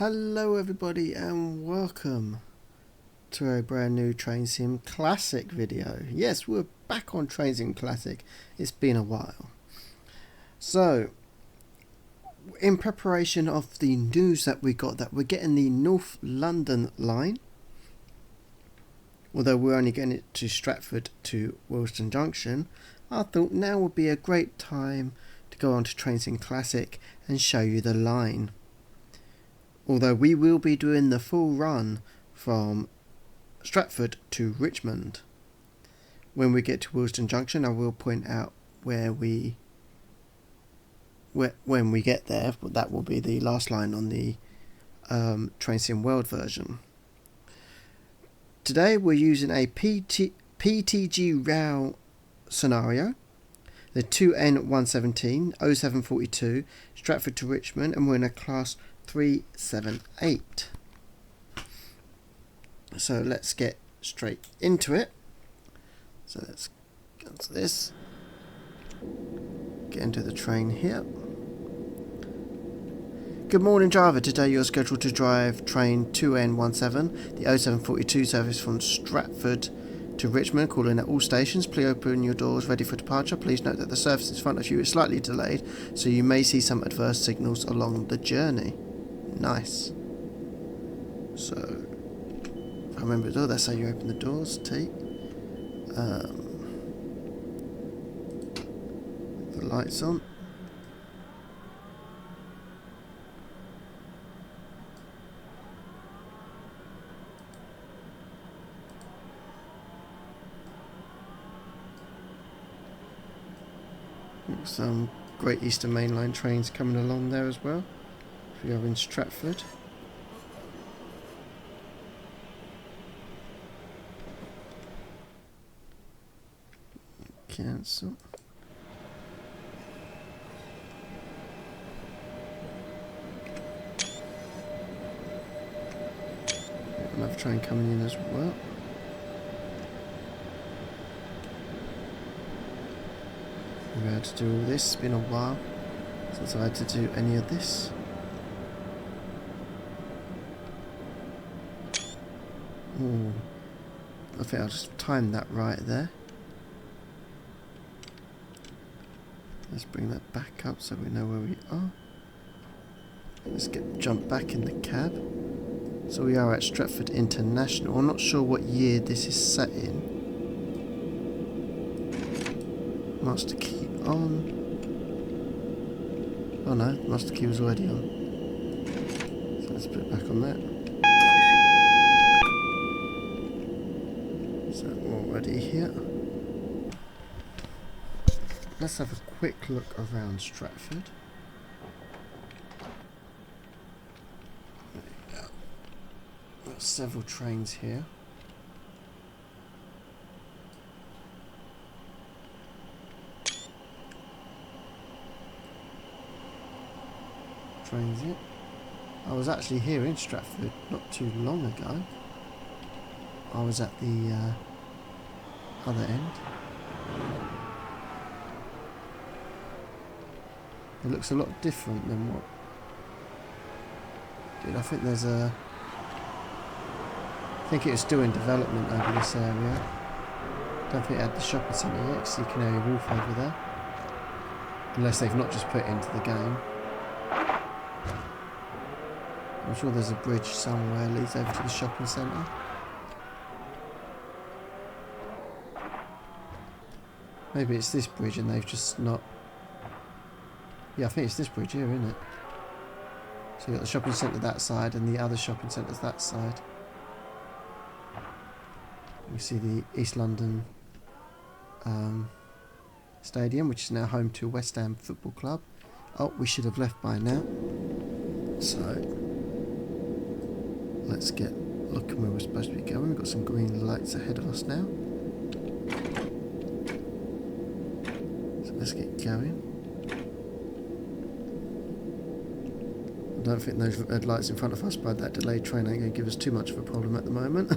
Hello everybody and welcome to a brand new Train Sim Classic video. Yes, we're back on Train Sim Classic. It's been a while. So, in preparation of the news that we got that we're getting the North London line, although we're only getting it to Stratford to Willesden Junction, I thought now would be a great time to go on to Train Sim Classic and show you the line. Although we will be doing the full run from Stratford to Richmond. When we get to Willesden Junction, I will point out when we get there. That will be the last line on the Train Sim World version. Today we're using a PTG rail scenario, the 2N117 0742 Stratford to Richmond, and we're in a class 378. So let's get straight into it. So let's go to this, get into the train here. Good morning, driver. Today you're scheduled to drive train 2N17, the 0742 service from Stratford to Richmond, calling at all stations. Please open your doors ready for departure. Please note that the service in front of you is slightly delayed, so you may see some adverse signals along the journey. Nice. So, if I remember the door, that's how you open the doors. T. The lights on. Some Great Eastern Main Line trains coming along there as well. If we are in Stratford. Cancel. Another train coming in as well. We've had to do all this. It's been a while since I had to do any of this. Ooh. I think I'll just time that right there. Let's bring that back up so we know where we are. Let's jump back in the cab. So we are at Stratford International. I'm not sure what year this is set in. Master key on. Oh no, master key was already on. So let's put it back on that. So we're already here. Let's have a quick look around Stratford. There we go. Got several trains here. Transit. I was actually here in Stratford not too long ago. I was at the other end. It looks a lot different than what... Dude, I think there's a... I think it was still in development over this area. Don't think it had the shopping centre yet, because you can Canary Wharf over there. Unless they've not just put it into the game. I'm sure there's a bridge somewhere that leads over to the shopping centre. Maybe it's this bridge and they've just not... Yeah, I think it's this bridge here, isn't it? So you've got the shopping centre that side and the other shopping centres that side. We see the East London Stadium, which is now home to West Ham Football Club. Oh, we should have left by now. So... let's get looking where we're supposed to be going. We've got some green lights ahead of us now. So let's get going. I don't think those red lights in front of us by that delayed train ain't going to give us too much of a problem at the moment.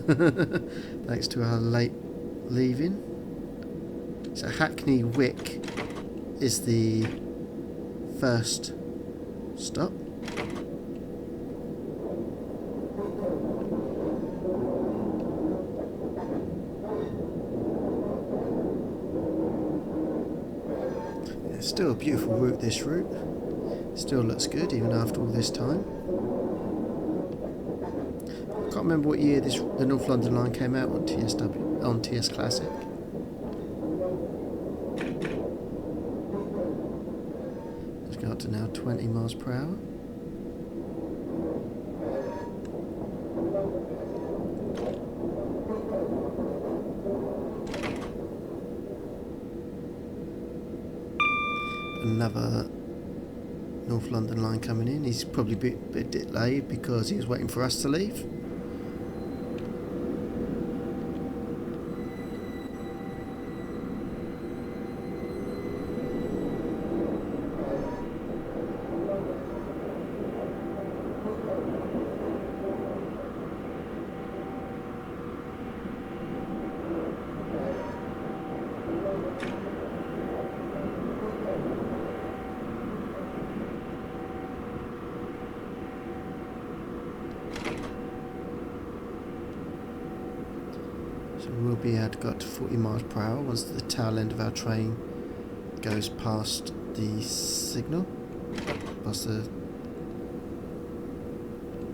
Thanks to our late leaving. So Hackney Wick is the first stop. Still a beautiful route, this route. Still looks good even after all this time. I can't remember what year the North London line came out on TS Classic. Let's go up to now 20 miles per hour. Another North London line coming in. He's probably a bit delayed because he was waiting for us to leave. So we'll be able to go up to 40 miles per hour once the tail end of our train goes past the signal. Past the...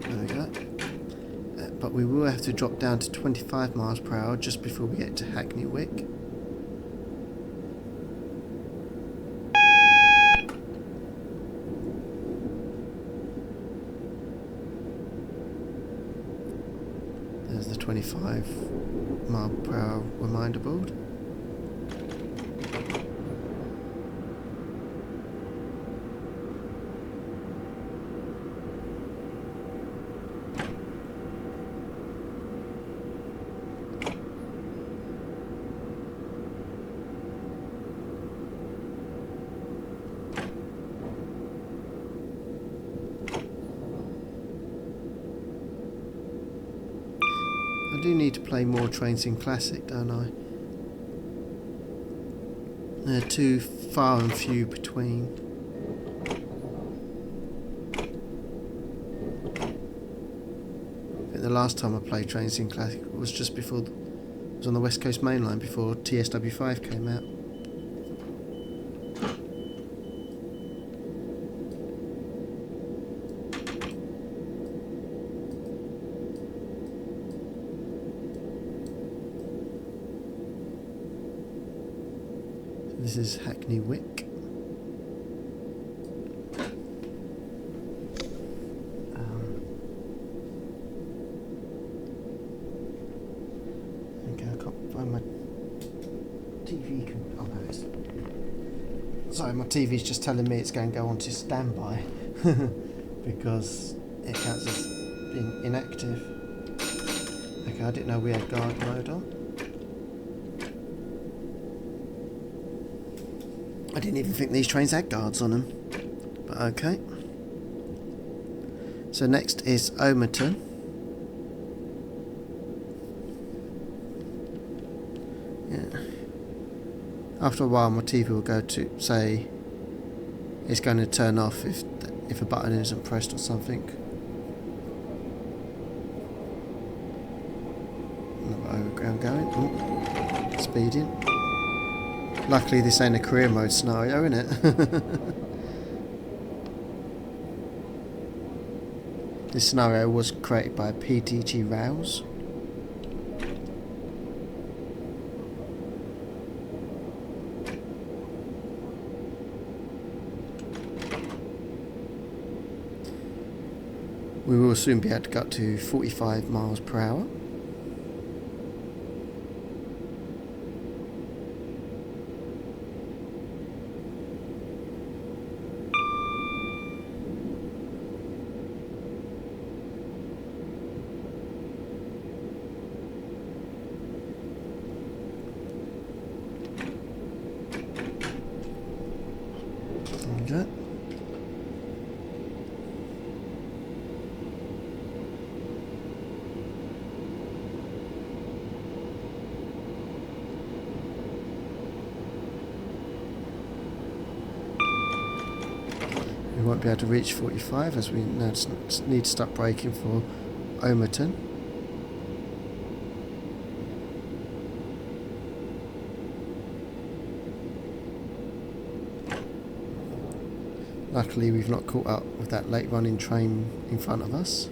There we go. But we will have to drop down to 25 miles per hour just before we get to Hackney Wick. There's the 25 mile per hour reminder board. I do need to play more Train Sim Classic, don't I? They're too far and few between. I think the last time I played Train Sim Classic was just before... It was on the West Coast Main Line before TSW5 came out. This is Hackney Wick. Okay, I can't find my TV. Oh no, it's... Sorry, my TV's just telling me it's going to go on to standby because it counts as being inactive. Okay, I didn't know we had guard mode on. I didn't even think these trains had guards on them, but okay. So next is Omerton. Yeah. After a while my TV will go to say it's going to turn off if a button isn't pressed or something. Another overground going. Ooh. Speeding. Luckily this ain't a career mode scenario, isn't it? This scenario was created by PTG Rails. We will soon be able to go up to 45 miles per hour. Okay. We won't be able to reach 45 as we now need to start braking for Omerton. Luckily we've not caught up with that late running train in front of us.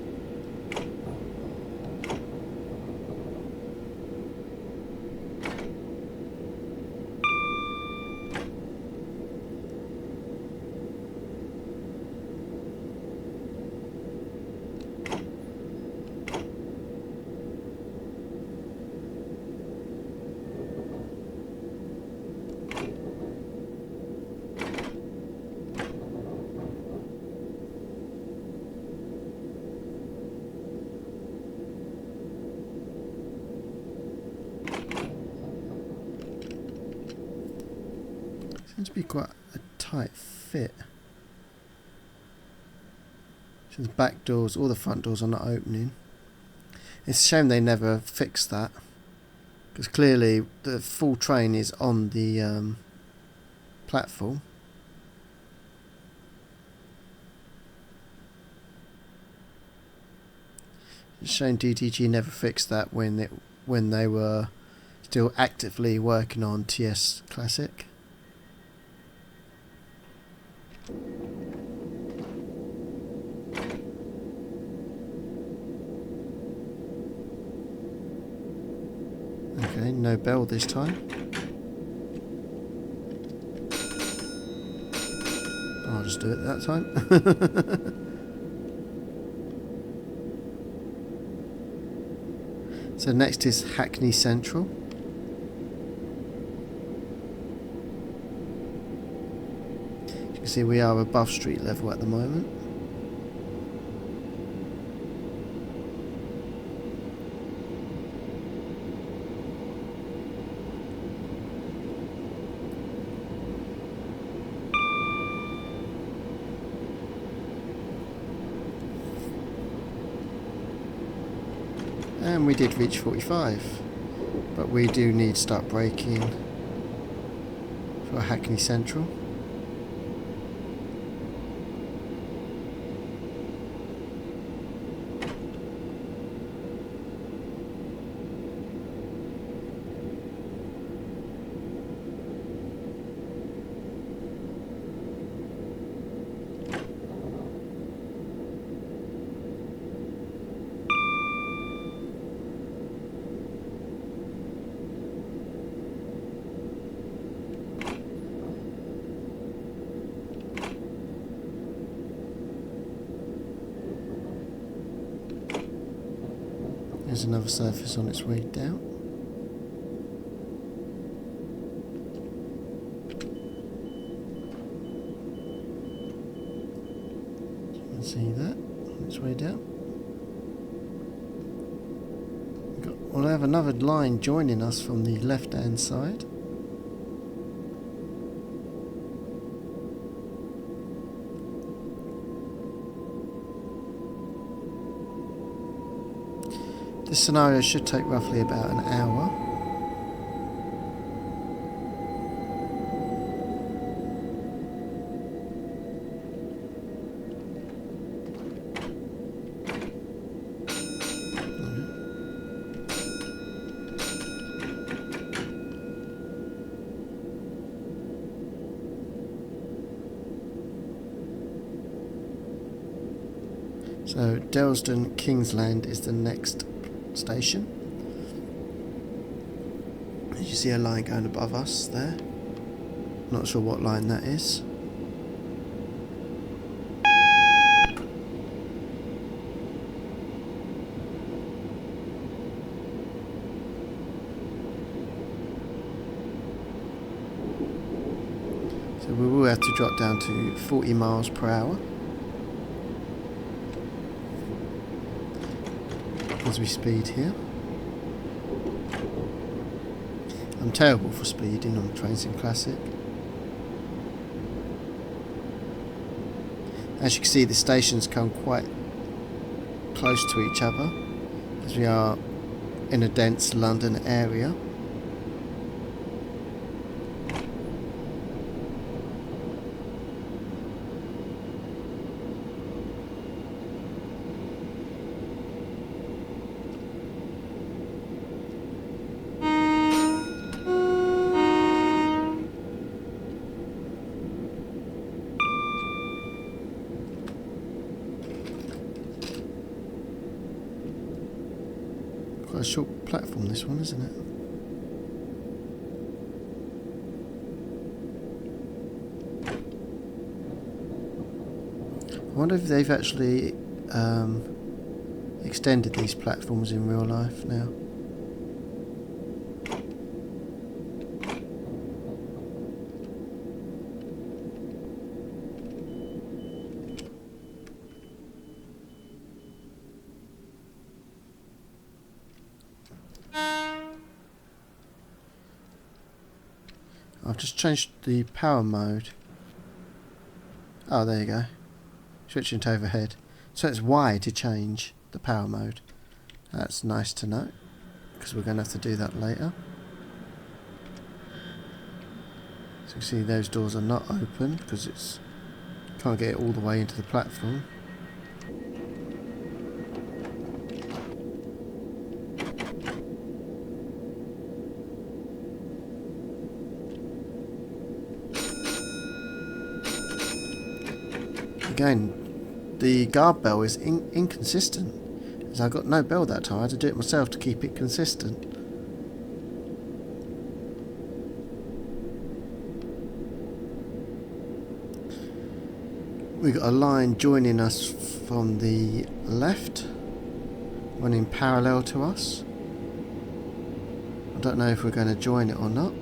Seems to be quite a tight fit. So the back doors, all the front doors are not opening. It's a shame they never fixed that, because clearly the full train is on the platform. It's a shame PTG never fixed that when they were still actively working on TS Classic. Okay, no bell this time. I'll just do it that time. So next is Hackney Central. As you can see, we are above street level at the moment. And we did reach 45, but we do need to start braking for Hackney Central. There's another surface on its way down. You can see that on its way down. We'll have another line joining us from the left hand side. This scenario should take roughly about an hour. So Delsden Kingsland is the next station. As you see a line going above us there. Not sure what line that is. So we will have to drop down to 40 miles per hour as we speed here. I'm terrible for speeding on trains in Classic. As you can see, the stations come quite close to each other as we are in a dense London area. short platform, this one, isn't it? I wonder if they've actually extended these platforms in real life now. I've just changed the power mode. Oh, there you go. Switching to overhead. So it's Y to change the power mode. That's nice to know, because we're going to have to do that later. So you can see those doors are not open because it's can't get it all the way into the platform. Again, the guard bell is inconsistent, as I got no bell that time. I had to do it myself to keep it consistent. We got a line joining us from the left, running parallel to us. I don't know if we're going to join it or not.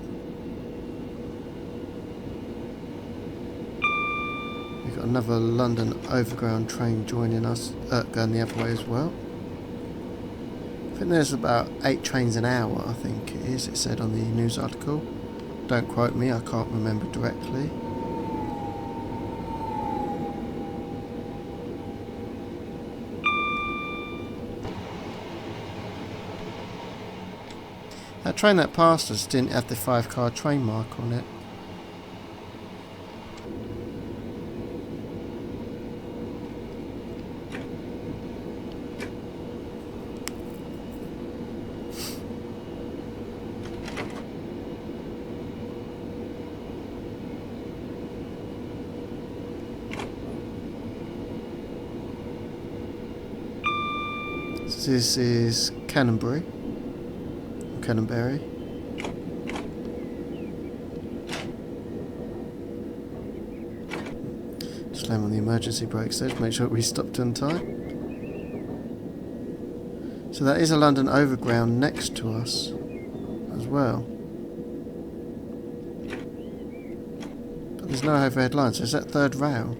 We've got another London Overground train joining us, going the other way as well. I think there's about 8 trains an hour, I think it is, it said on the news article. Don't quote me, I can't remember directly. That train that passed us didn't have the 5-car train mark on it. So this is Canonbury. Canonbury. Slam on the emergency brakes there to make sure we stopped on time. So that is a London Overground next to us as well. But there's no overhead line, so is that third rail?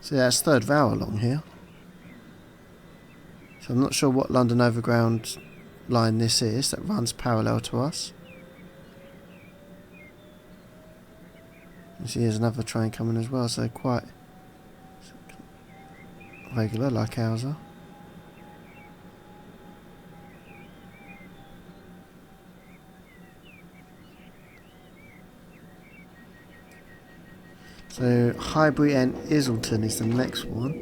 So yeah, it's third rail along here. So I'm not sure what London Overground line this is that runs parallel to us. You see here's another train coming as well, so quite regular like ours are. So Highbury and Islington is the next one.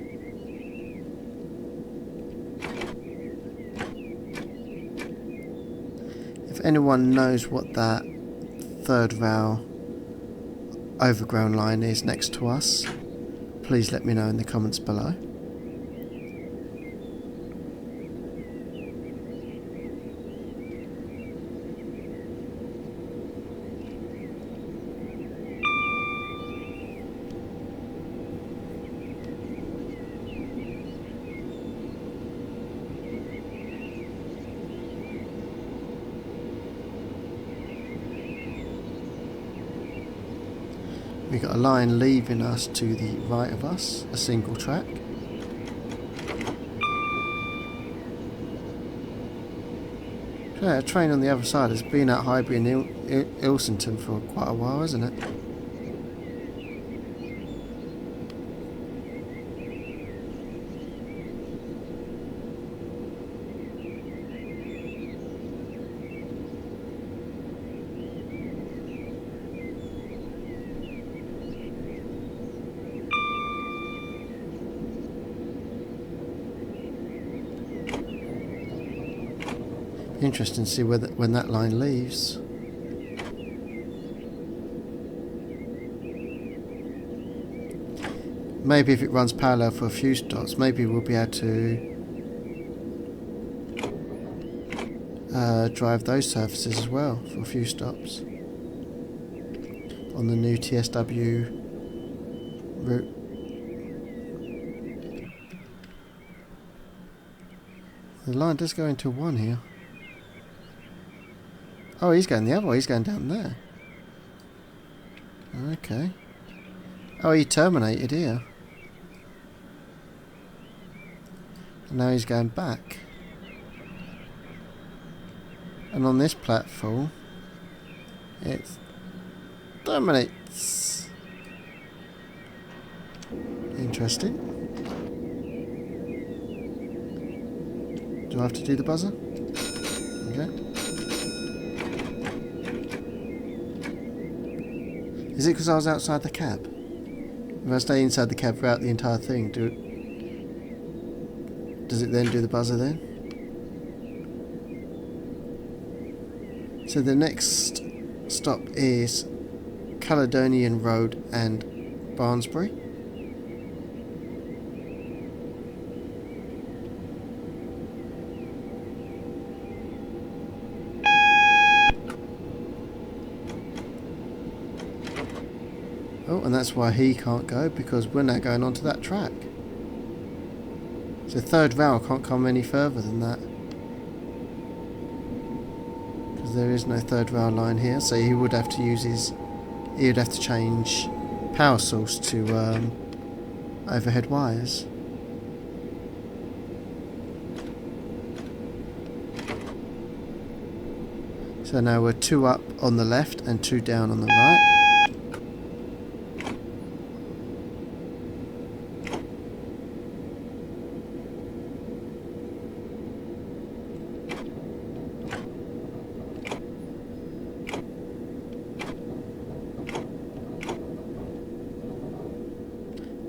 If anyone knows what that third rail overground line is next to us, please let me know in the comments below. We've got a line leaving us to the right of us, a single track. Yeah, a train on the other side has been at Highbury and Islington for quite a while, hasn't it? Interesting to see when that line leaves. maybe if it runs parallel for a few stops, maybe we'll be able to drive those surfaces as well for a few stops on the new TSW route. The line does go into 1 here. Oh, he's going the other way. He's going down there. Okay. Oh, he terminated here. And now he's going back. And on this platform, it terminates. Interesting. Do I have to do the buzzer? Okay. Is it because I was outside the cab? If I stay inside the cab throughout the entire thing, does it then do the buzzer then? So the next stop is Caledonian Road and Barnsbury. Oh, and that's why he can't go, because we're now going onto that track. So third rail can't come any further than that. Because there is no third rail line here, so he would have to use his... He would have to change power source to overhead wires. So now we're 2 up on the left and 2 down on the right.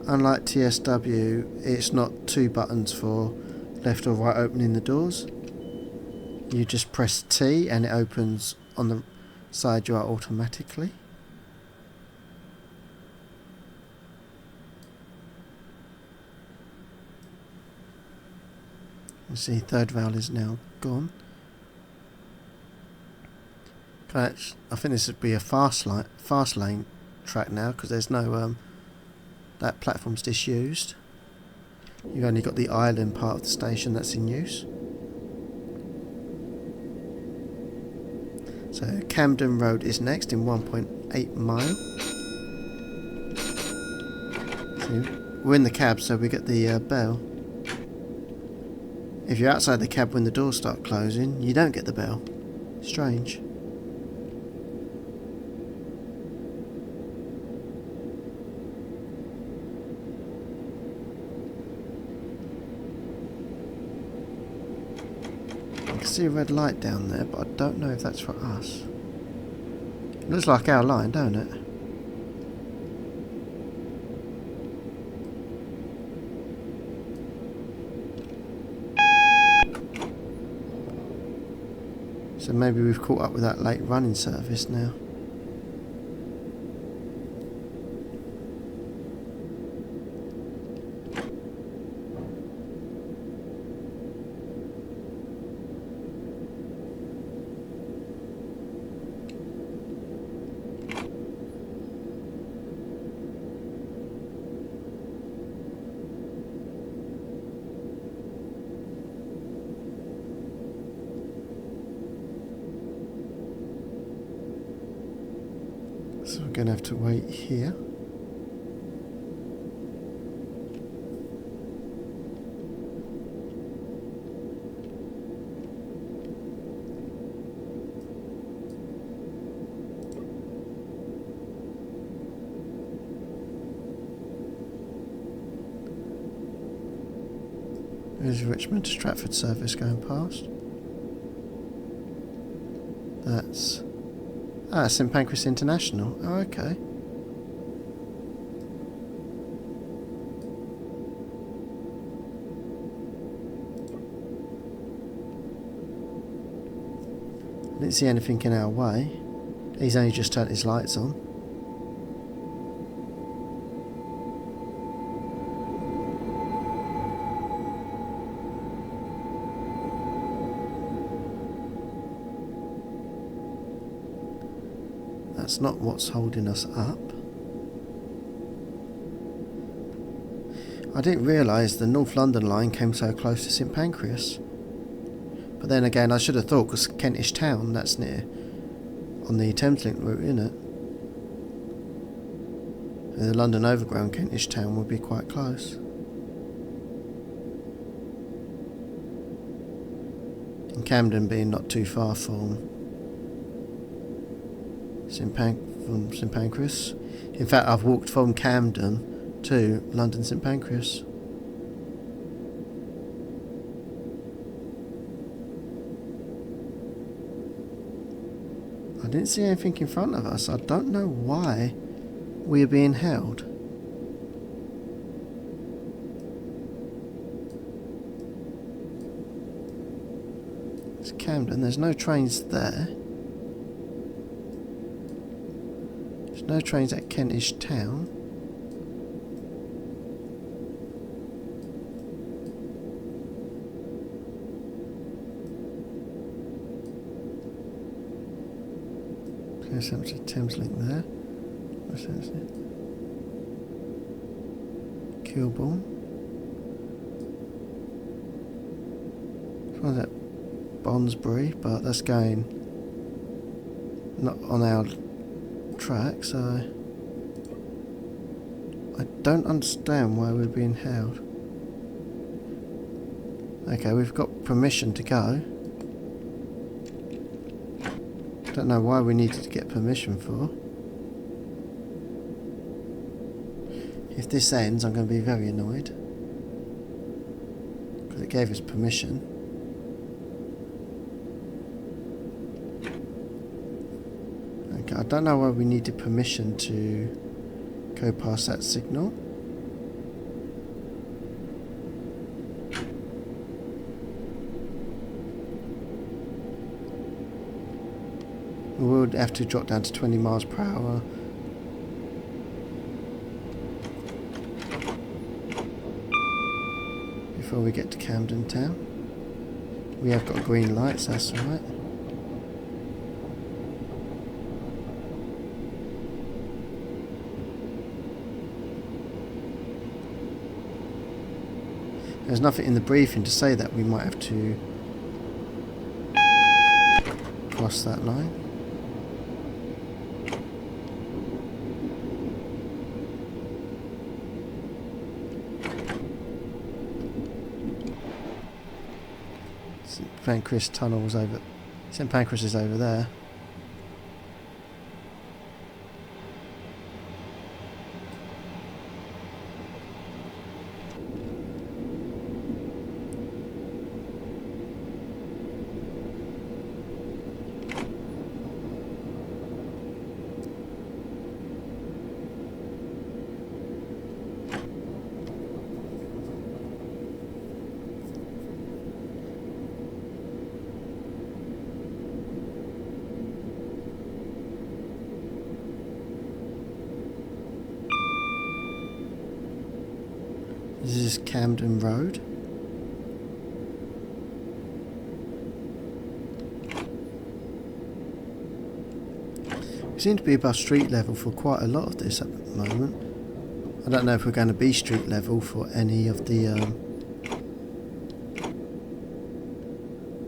Unlike TSW, it's not 2 buttons for left or right opening the doors. You just press T and it opens on the side you are automatically. You see, third rail is now gone. I think this would be a fast lane track now, because there's no that platform's disused. You've only got the island part of the station that's in use. So Camden Road is next in 1.8 mile. So we're in the cab, so we get the bell. If you're outside the cab when the doors start closing, you don't get the bell. Strange. I can see a red light down there, but I don't know if that's for us. It looks like our line, don't it? So maybe we've caught up with that late running service now. So we're going to have to wait here. There's Richmend to Stratford service going past. That's... Ah, St Pancras International. Oh, okay. I didn't see anything in our way. He's only just turned his lights on. That's not what's holding us up. I didn't realise the North London line came so close to St Pancras. But then again, I should have thought, because Kentish Town, that's near on the Thameslink route, isn't it? And the London Overground Kentish Town would be quite close. And Camden being not too far from St Pancras. In fact, I've walked from Camden to London St Pancras. I didn't see anything in front of us. I don't know why we are being held. It's Camden. There's no trains there. There's no trains at Kentish Town. There's a Thameslink there. What's that? Kilburn. What's that? Bonsbury, but that's going not on our track, so I don't understand why we're being held. Okay, we've got permission to go. Don't know why we needed to get permission for. If this ends, I'm going to be very annoyed, because it gave us permission. Okay, I don't know why we needed permission to go past that signal. We would have to drop down to 20 miles per hour. Before we get to Camden Town. We have got green lights, that's alright. There's nothing in the briefing to say that we might have to cross that line. St Pancras Tunnel was over. St Pancras is over there. This is Camden Road. We seem to be above street level for quite a lot of this at the moment. I don't know if we're going to be street level for any of the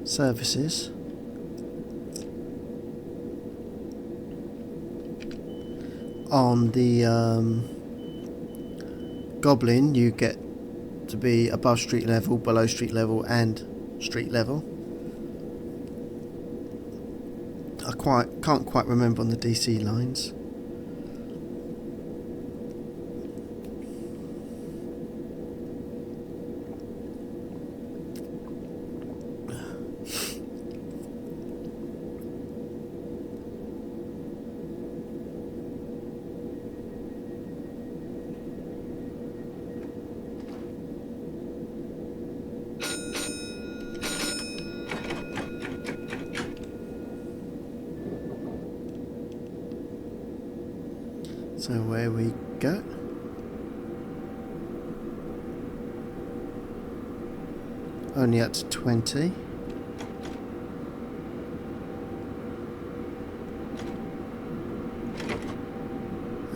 services. On the Goblin, you get to be above street level, below street level, and street level. I can't quite remember on the DC lines. So where we go? Only up to 20.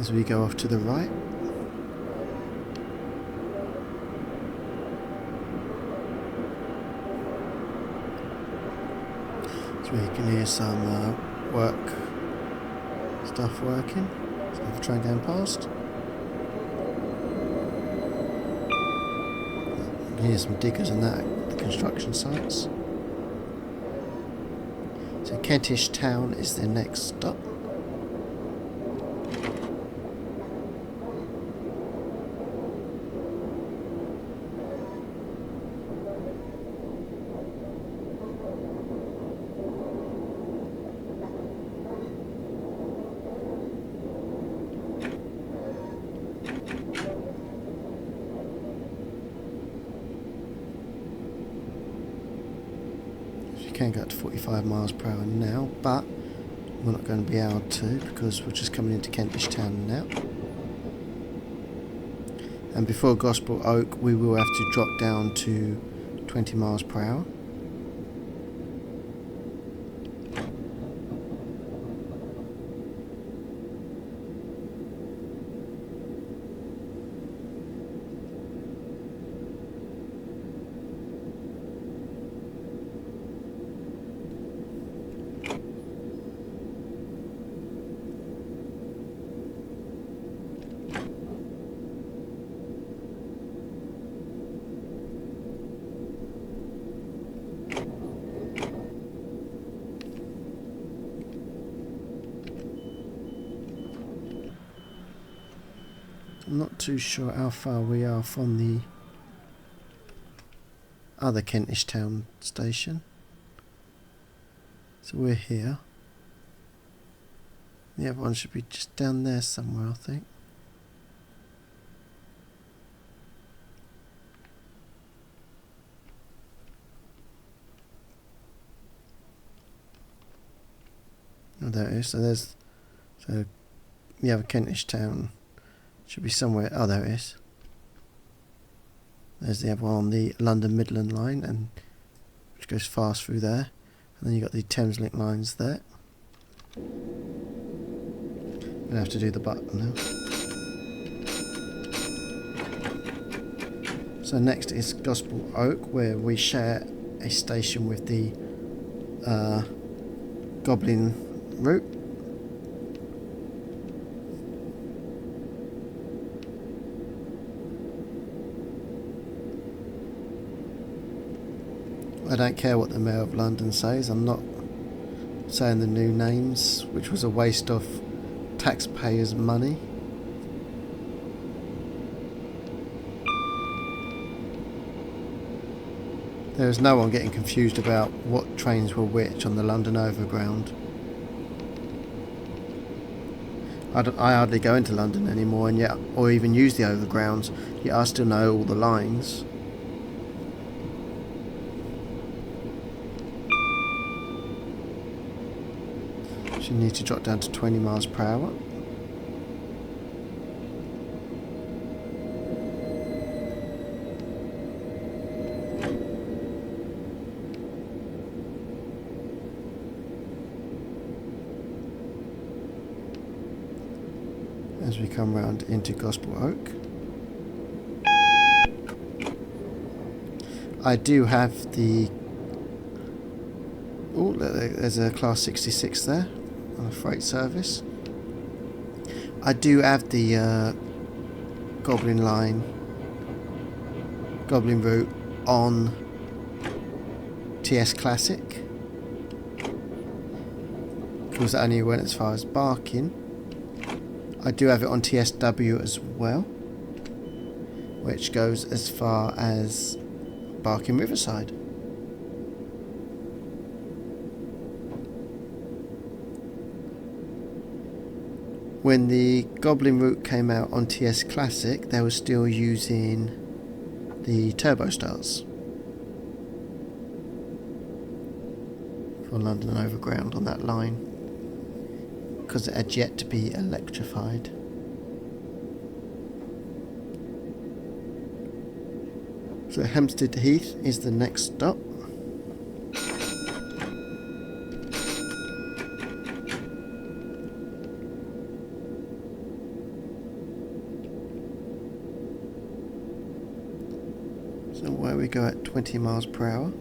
as we go off to the right. So we can hear some work stuff working. So the train going past. You can hear some diggers and that at the construction sites. So Kentish Town is the next stop. Can go up to 45 miles per hour now, but we're not going to be able to because we're just coming into Kentish Town now. And before Gospel Oak we will have to drop down to 20 miles per hour. I'm not too sure how far we are from the other Kentish Town station. So we're here. The other one should be just down there somewhere, I think. Oh, there it is. So the other Kentish Town should be somewhere. Oh, there it is. There's the other one on the London Midland line, and which goes fast through there. And then you've got the Thameslink lines there. I'm going to have to do the button now. So next is Gospel Oak, where we share a station with the Goblin route. I don't care what the Mayor of London says. I'm not saying the new names, which was a waste of taxpayers' money. There was no one getting confused about what trains were which on the London Overground. I hardly go into London anymore, and yet, or even use the Overgrounds, yet I still know all the lines. So you need to drop down to 20 miles per hour. As we come round into Gospel Oak. I do have the... Oh, there's a Class 66 there on a freight service. I do have the Goblin line, Goblin route on TS Classic. Of course, it only went as far as Barking. I do have it on TSW as well, which goes as far as Barking Riverside. When the Goblin route came out on TS Classic, they were still using the Turbo Stars for London Overground on that line, because it had yet to be electrified. So Hampstead Heath is the next stop. 20 miles per hour.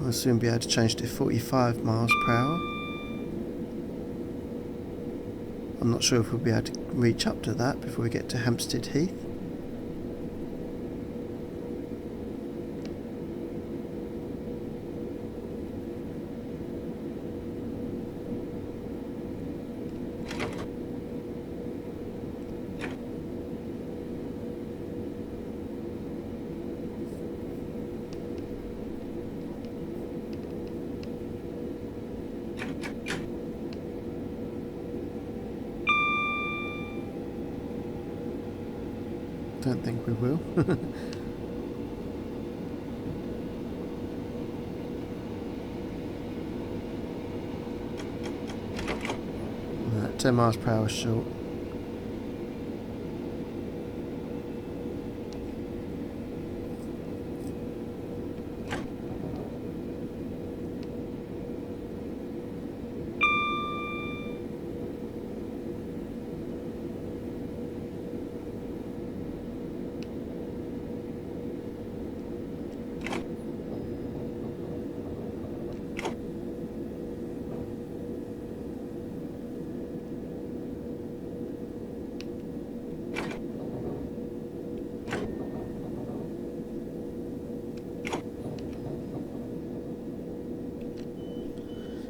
I'll soon be able to change to 45 miles per hour. I'm not sure if we'll be able to reach up to that before we get to Hampstead Heath. Don't think we will. No, 10 miles per hour short.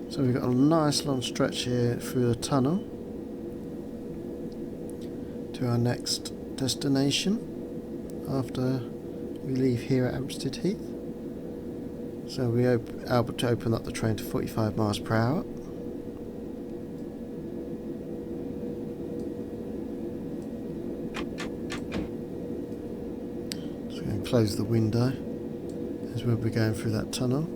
So we've got a nice long stretch here through the tunnel to our next destination after we leave here at Hampstead Heath. So we're able to open up the train to 45 miles per hour. So we're going to close the window as we'll be going through that tunnel.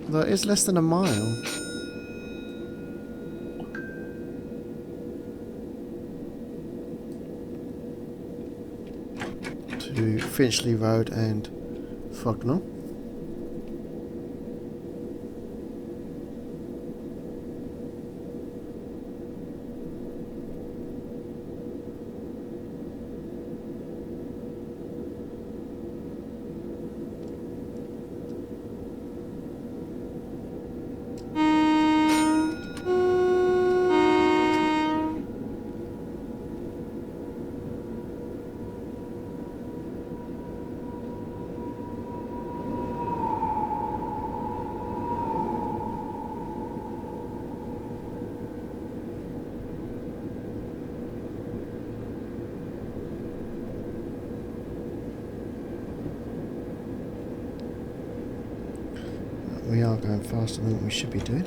Although it is less than a mile. To Finchley Road and Frognall. We are going faster than we should be doing.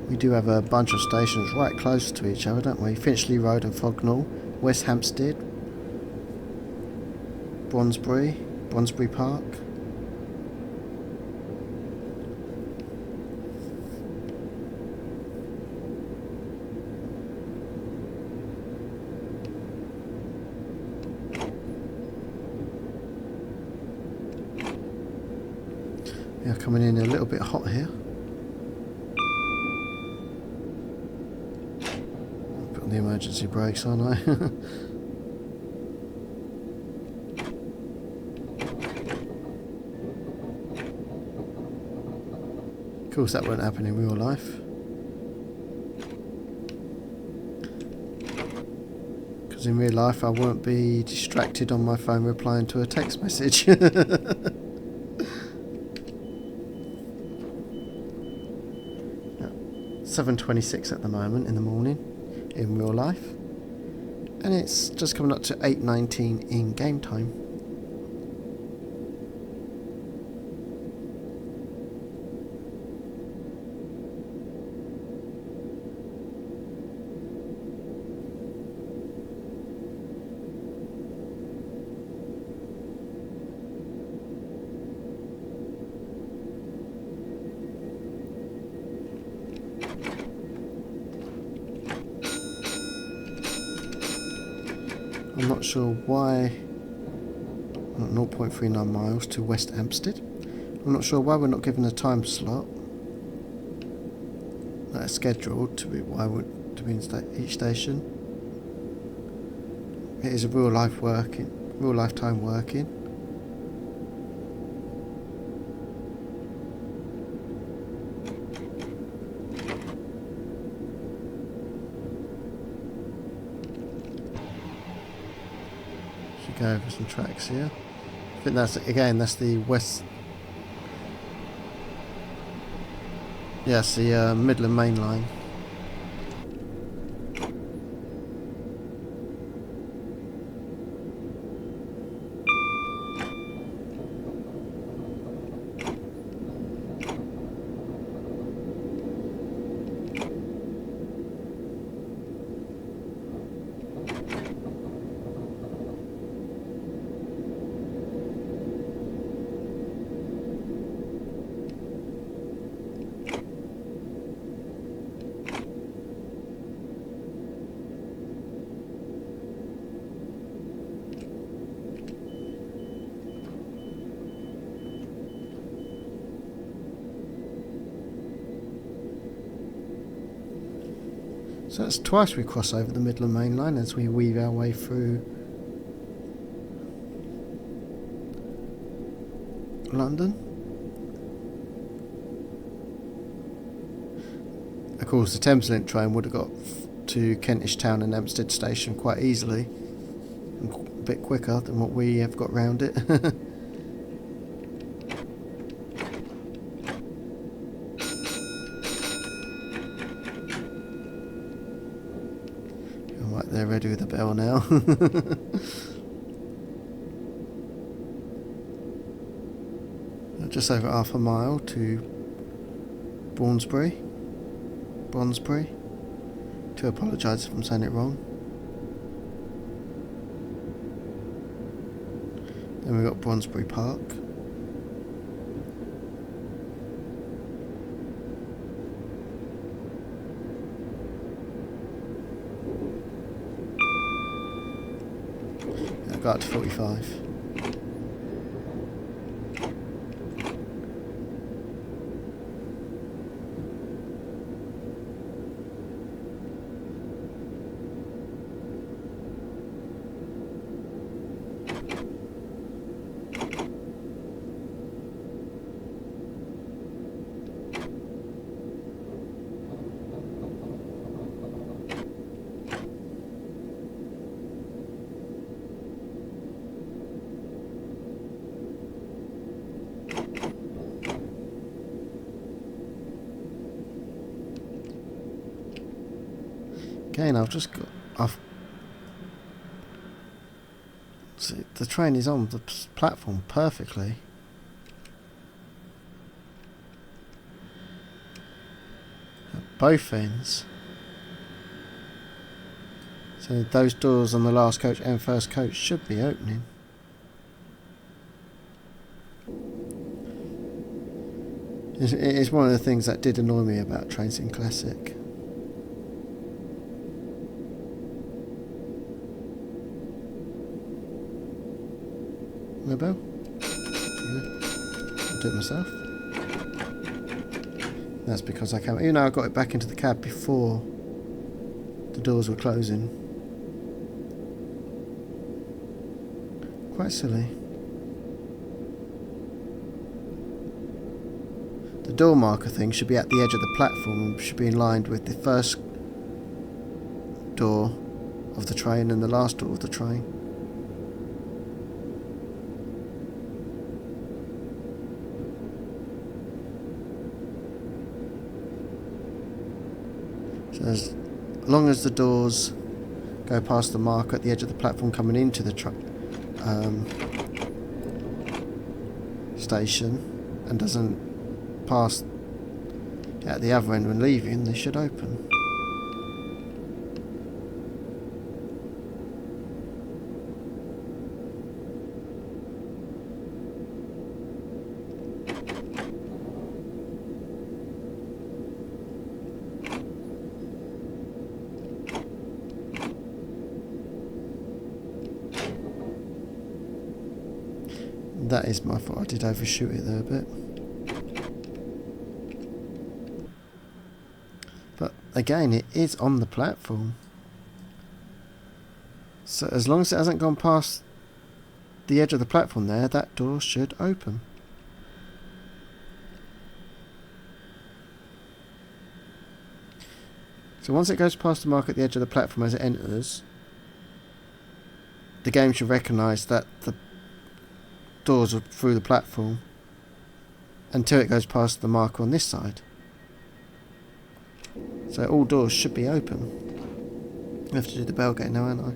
We do have a bunch of stations right close to each other, don't we? Finchley Road and Frognall, West Hampstead, Bronsbury Park. Yeah, coming in a little bit hot here. Put on the emergency brakes, aren't I? Of course that won't happen in real life. Because in real life I won't be distracted on my phone replying to a text message. 7:26 at the moment in the morning in real life, and it's just coming up to 8:19 in game time. I'm not sure why. 0.39 miles to West Hampstead. I'm not sure why we're not given a time slot that is scheduled to be in each station. It is a real lifetime working. Should go over some tracks here. I think that's the west. Yes, the Midland Main Line. So that's twice we cross over the Midland Main Line as we weave our way through London. Of course, the Thameslink train would have got to Kentish Town and Hampstead Station quite easily, and a bit quicker than what we have got round it. Right, they're ready with the bell now. Just over half a mile to Bronsbury. To apologise if I'm saying it wrong. Then we've got Bronsbury Park. I've got up to 45. Again, see, the train is on the platform perfectly. At both ends. So those doors on the last coach and first coach should be opening. It is one of the things that did annoy me about Trains in Classic. No bell? Yeah. I'll do it myself. That's because I can't. Even though I got it back into the cab before the doors were closing. Quite silly. The door marker thing should be at the edge of the platform and should be in line with the first door of the train and the last door of the train. So as long as the doors go past the marker at the edge of the platform coming into the station and doesn't pass at the other end when leaving, they should open. That is my fault. I did overshoot it there a bit. But again, it is on the platform. So as long as it hasn't gone past the edge of the platform there, that door should open. So once it goes past the mark at the edge of the platform as it enters, the game should recognise that the doors are through the platform until it goes past the marker on this side. So all doors should be open. I have to do the bell gate now, aren't I?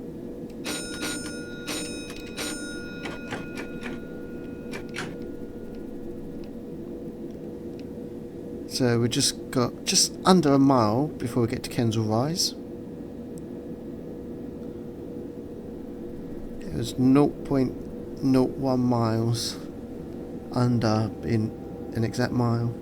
So we just got just under a mile before we get to Kensal Rise. It was 0.01 miles under in an exact mile.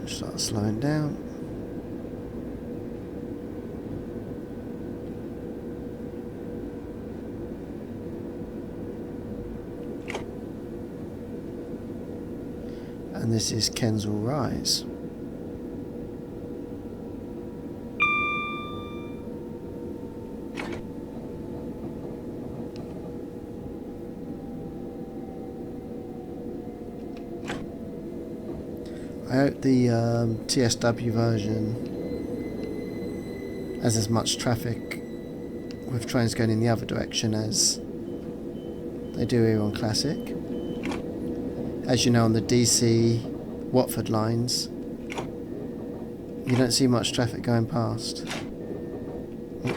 Start slowing down. And this is Kensal Rise. I hope the TSW version has as much traffic with trains going in the other direction as they do here on Classic. As you know, on the DC Watford lines, you don't see much traffic going past. Oh,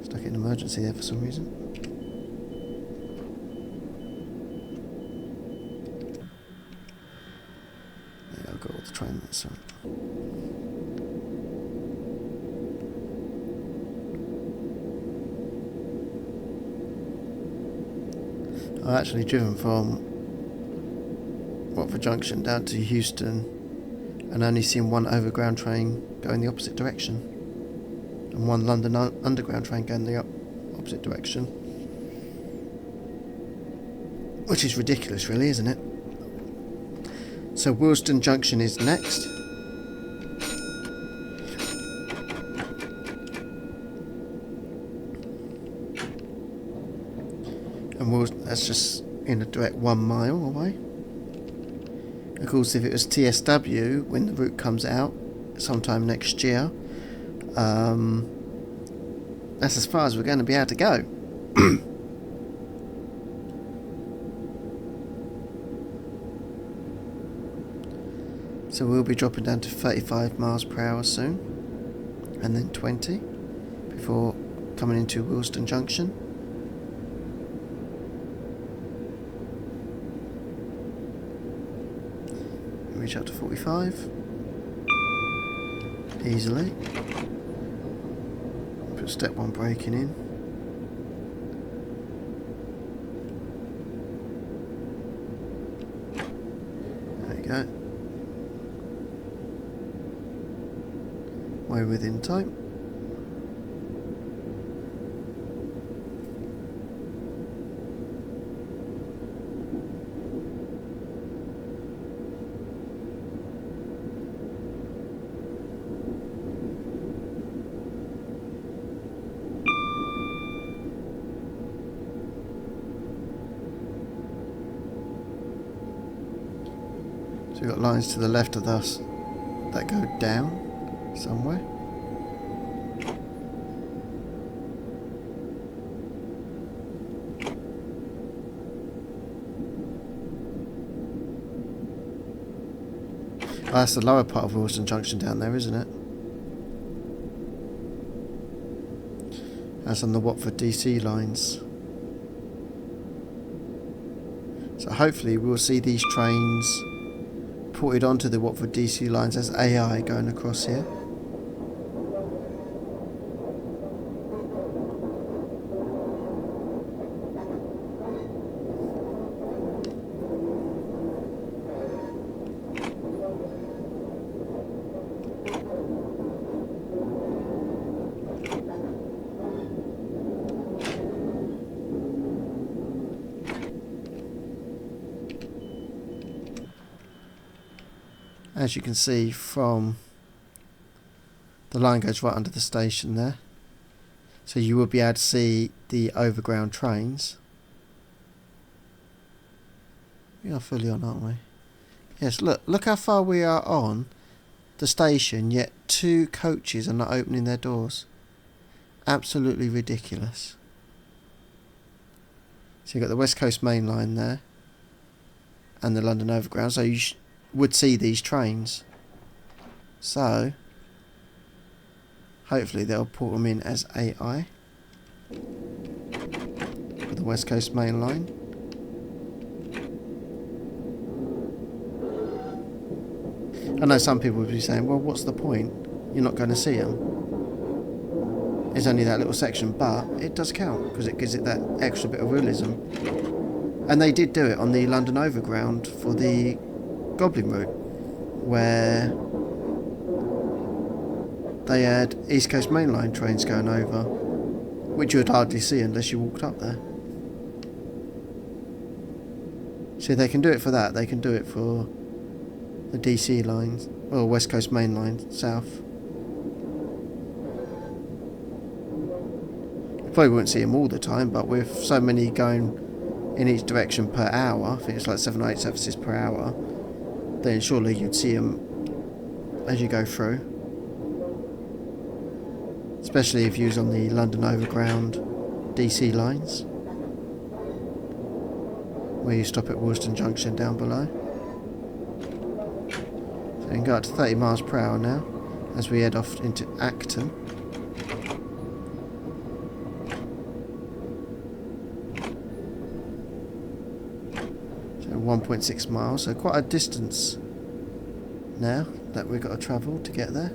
stuck in an emergency there for some reason. I've got all the train that's right. I've actually driven from Watford Junction down to Houston and only seen one overground train go in the opposite direction and one London Underground train go in the opposite direction, which is ridiculous really, isn't it? So Willesden Junction is next. And that's just in a direct 1 mile away. Of course, if it was TSW, when the route comes out sometime next year, that's as far as we're going to be able to go. So we'll be dropping down to 35 miles per hour soon, and then 20 before coming into Willesden Junction. Reach up to 45 easily. Put step 1 braking in. There you go. Way within time. So we've got lines to the left of us that go down somewhere. Oh, that's the lower part of Willesden Junction down there, isn't it? That's on the Watford DC lines. So hopefully we'll see these trains ported onto the Watford DC lines as AI going across here. As you can see from the line goes right under the station there, so you will be able to see the overground trains. We are fully on, aren't we? Yes, look how far we are on the station, yet 2 coaches are not opening their doors. Absolutely ridiculous. So you've got the West Coast Main Line there and the London Overground, so you would see these trains. So hopefully they'll put them in as AI for the West Coast Main Line. I know some people would be saying, well, what's the point? You're not going to see them. It's only that little section, but it does count because it gives it that extra bit of realism. And they did do it on the London Overground for the Goblin route, where they had East Coast Main Line trains going over, which you would hardly see unless you walked up there. So they can do it for that. They can do it for the DC lines, or West Coast Main Line south. You probably wouldn't see them all the time, but with so many going in each direction per hour, I think it's like 7 or 8 services per hour, then surely you'd see them as you go through. Especially if you was on the London Overground DC lines, where you stop at Wolston Junction down below. So we can go up to 30 miles per hour now as we head off into Acton. So 1.6 miles, so quite a distance now that we've got to travel to get there,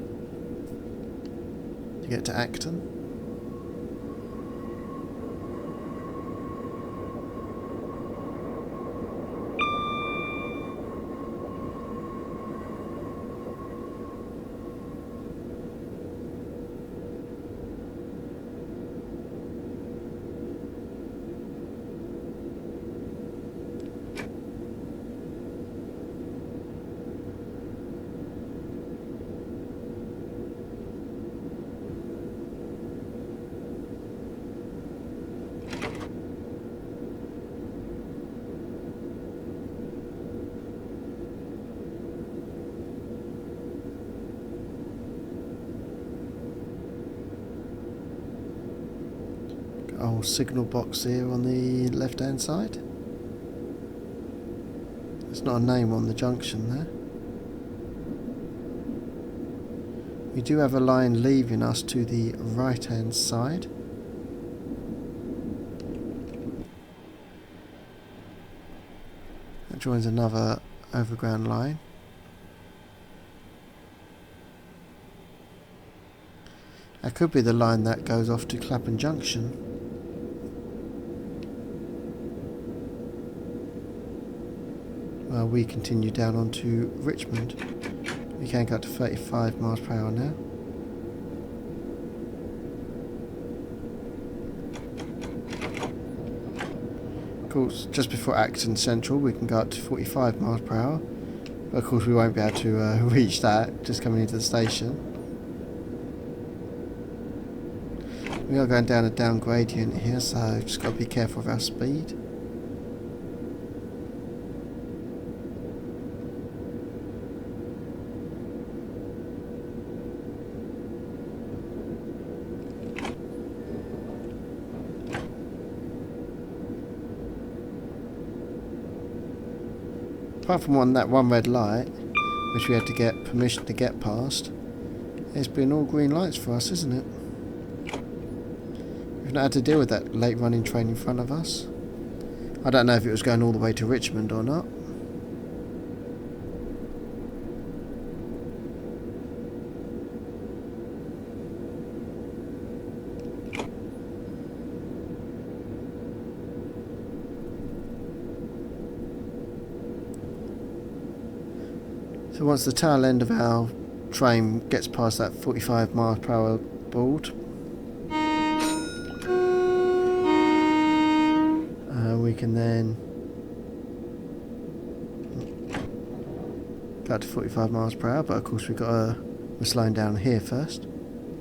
to get to Acton. Old signal box here on the left hand side. There's not a name on the junction there. We do have a line leaving us to the right hand side. That joins another overground line. That could be the line that goes off to Clapham Junction. Well, we continue down onto Richmond. We can go up to 35 miles per hour now. Of course, just before Acton Central we can go up to 45 miles per hour. But of course we won't be able to reach that just coming into the station. We are going down a down gradient here, so just got to be careful of our speed. Apart from that one red light, which we had to get permission to get past, it's been all green lights for us, isn't it? We've not had to deal with that late running train in front of us. I don't know if it was going all the way to Richmond or not. So once the tail end of our train gets past that 45 miles per hour board, we can then go up to 45 miles per hour, but of course we're slowing down here first.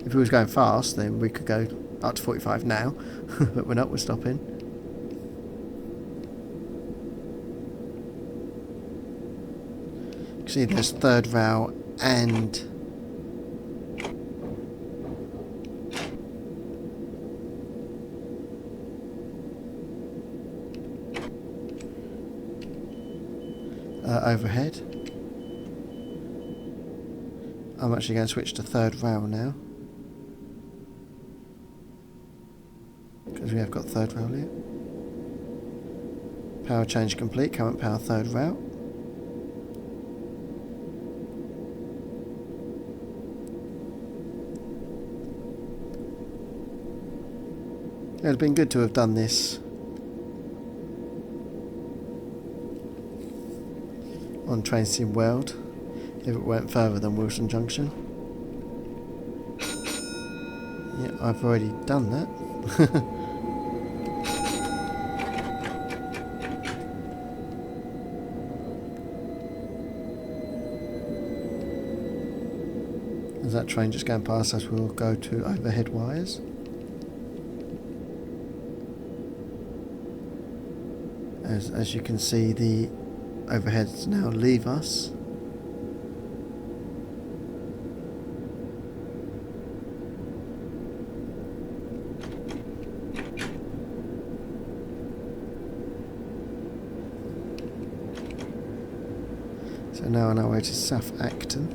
If we was going fast, then we could go up to 45 now, but we're not, we're stopping. You can see there's third rail and overhead. I'm actually going to switch to third rail now, because we have got third rail here. Power change complete, current power third rail. It would have been good to have done this on Train Sim World if it went further than Wilson Junction. Yeah, I've already done that. As that train just going past us, we'll go to overhead wires. As you can see, the overheads now leave us. So now on our way to South Acton.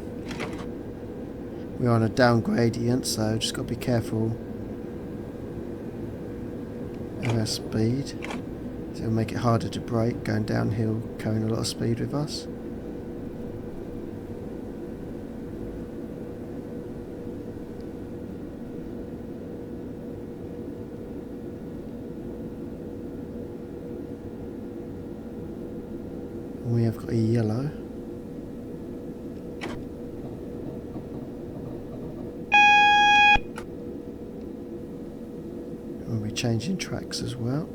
We're on a down gradient, so just got to be careful of our speed. So it'll make it harder to brake going downhill, carrying a lot of speed with us. And we have got a yellow. We'll be changing tracks as well.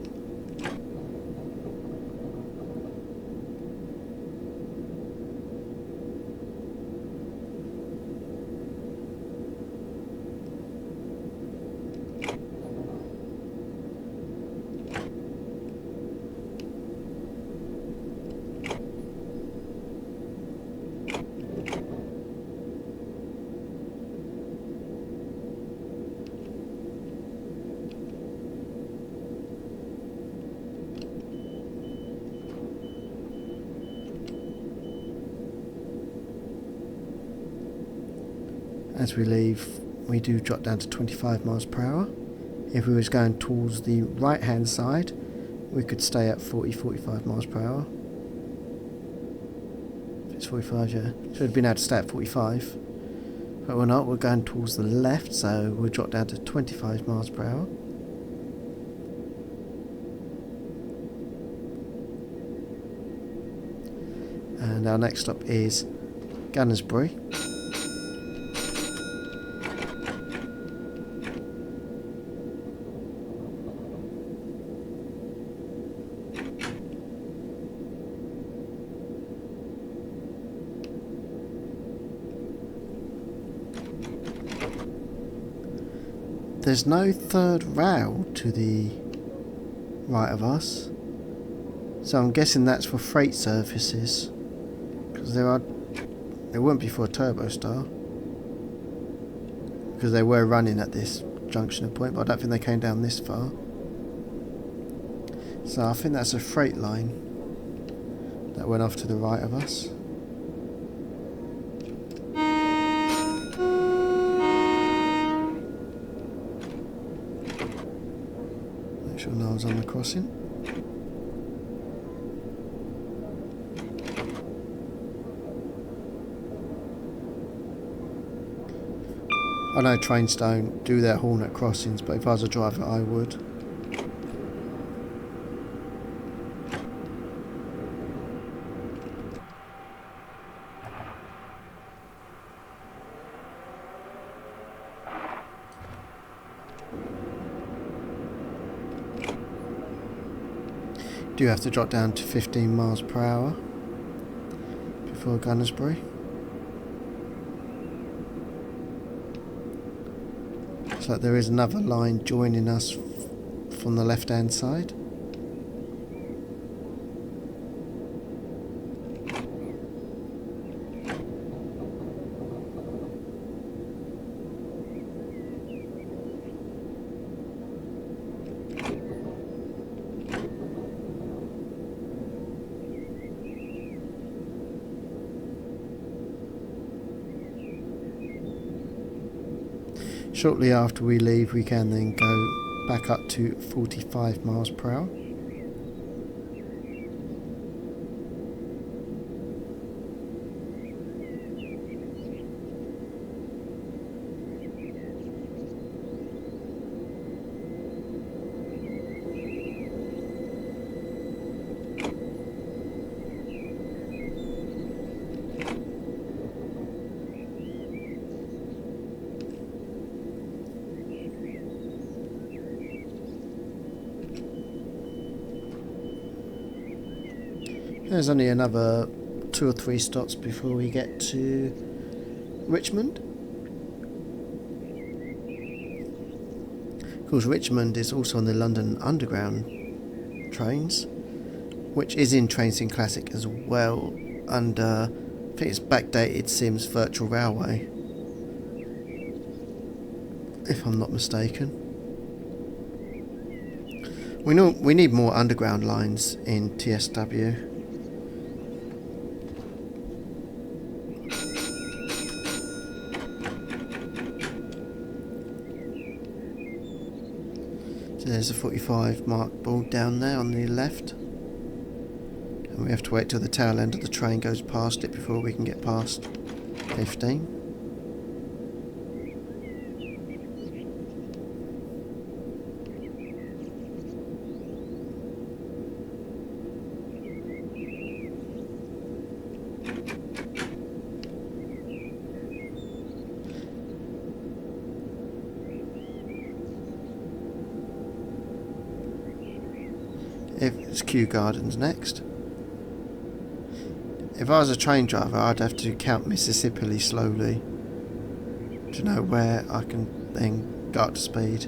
As we leave, we do drop down to 25 miles per hour. If we was going towards the right hand side, we could stay at 40-45 miles per hour. If it's 45, yeah. Should have been able to stay at 45. But we're not, we're going towards the left, so we'll drop down to 25 miles per hour. And our next stop is Gunnersbury. There's no third rail to the right of us, so I'm guessing that's for freight services, because there wouldn't be for a turbo star, because they were running at this junction point, but I don't think they came down this far. So I think that's a freight line that went off to the right of us. Make sure no one's on the crossing. I know trains don't do their horn at crossings, but if I was a driver I would. Do have to drop down to 15 miles per hour before Gunnersbury. Looks like there is another line joining us from the left hand side. Shortly after we leave, we can then go back up to 45 miles per hour. There's only another 2 or 3 stops before we get to Richmend. Of course, Richmend is also on the London Underground trains, which is in Trains in Classic as well, and I think it's backdated Sims Virtual Railway, if I'm not mistaken. We need more underground lines in TSW. So there's a 45 mark board down there on the left, and we have to wait till the tail end of the train goes past it before we can get past 15. It's Kew Gardens next. If I was a train driver, I'd have to count Mississippi slowly to know where I can then go up to speed.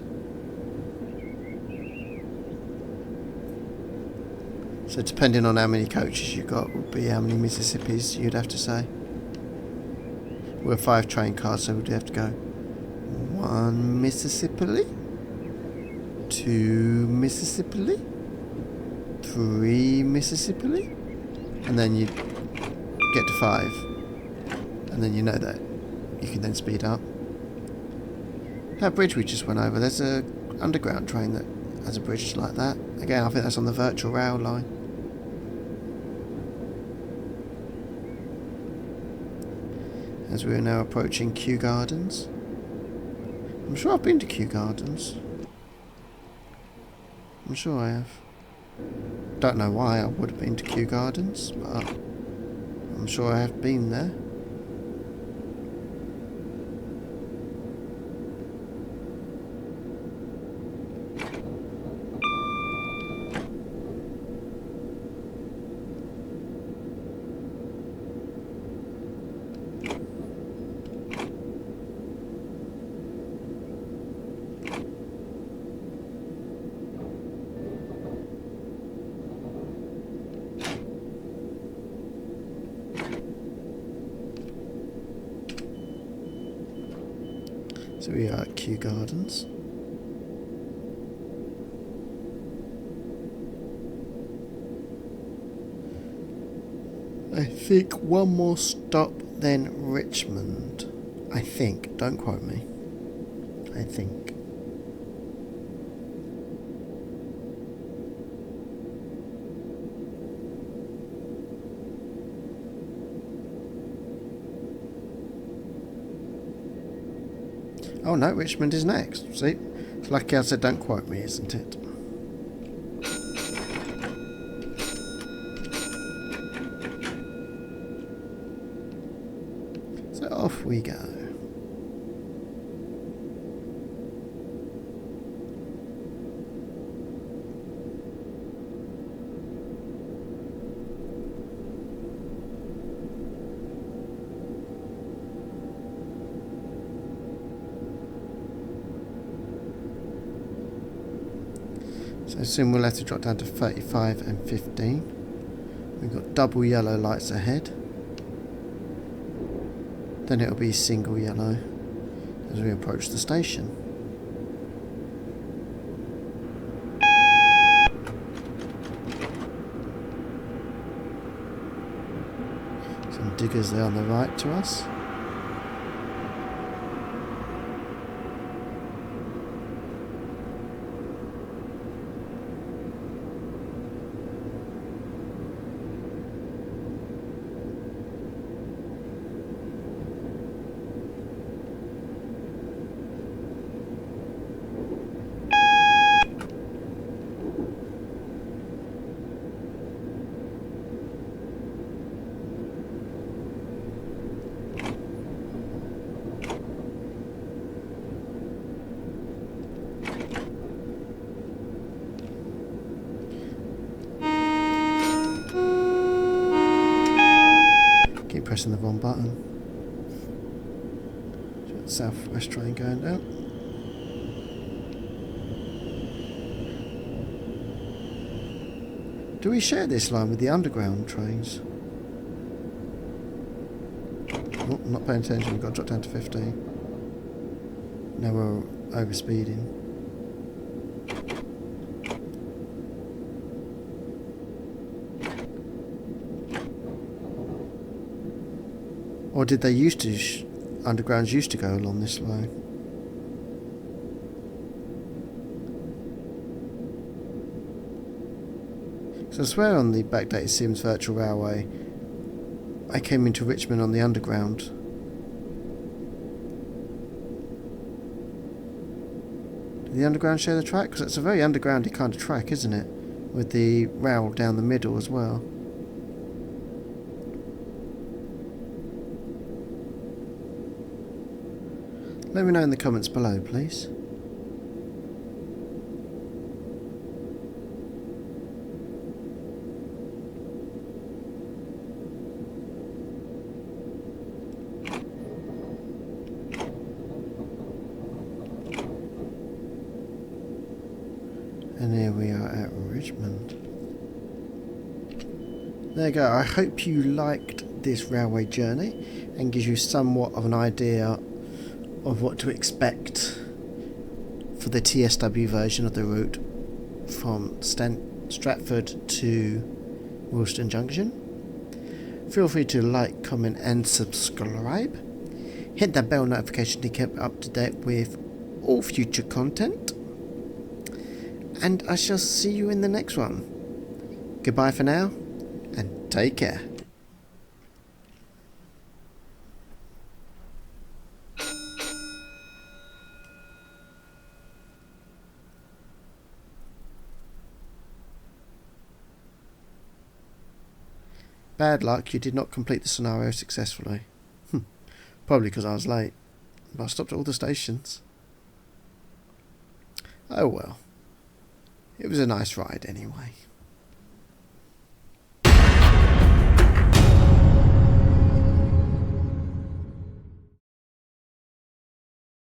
So depending on how many coaches you've got would be how many Mississippis you'd have to say. We're 5 train cars, so we'd have to go 1 Mississippi, 2 Mississippi, 3 Mississippi, and then you get to 5, and then you know that you can then speed up. That bridge we just went over, there's a underground train that has a bridge like that. Again, I think that's on the virtual rail line. As we are now approaching Kew Gardens. I'm sure I've been to Kew Gardens. I'm sure I have. Don't know why I would have been to Kew Gardens, but I'm sure I have been there. So we are at Kew Gardens. I think one more stop, then Richmond. I think. Don't quote me. I think. Oh no, Richmond is next. See? It's lucky I said don't quote me, isn't it? So off we go. So soon we'll have to drop down to 35 and 15. We've got double yellow lights ahead. Then it'll be single yellow as we approach the station. Some diggers there on the right to us. Pressing the wrong button. Southwest train going down. Do we share this line with the underground trains? Oh, not paying attention, we've got to drop down to 15. Now we're overspeeding. Or did they used to, undergrounds used to go along this line? So I swear on the backdated Sims Virtual Railway, I came into Richmond on the underground. Did the underground share the track? Because it's a very undergroundy kind of track, isn't it? With the rail down the middle as well. Let me know in the comments below, please. And here we are at Richmond. There you go. I hope you liked this railway journey and gives you somewhat of an idea of what to expect for the TSW version of the route from Stratford to Woolston Junction. Feel free to like, comment and subscribe. Hit that bell notification to keep up to date with all future content. And I shall see you in the next one. Goodbye for now and take care. Bad luck, you did not complete the scenario successfully. Probably because I was late. But I stopped at all the stations. Oh well. It was a nice ride anyway.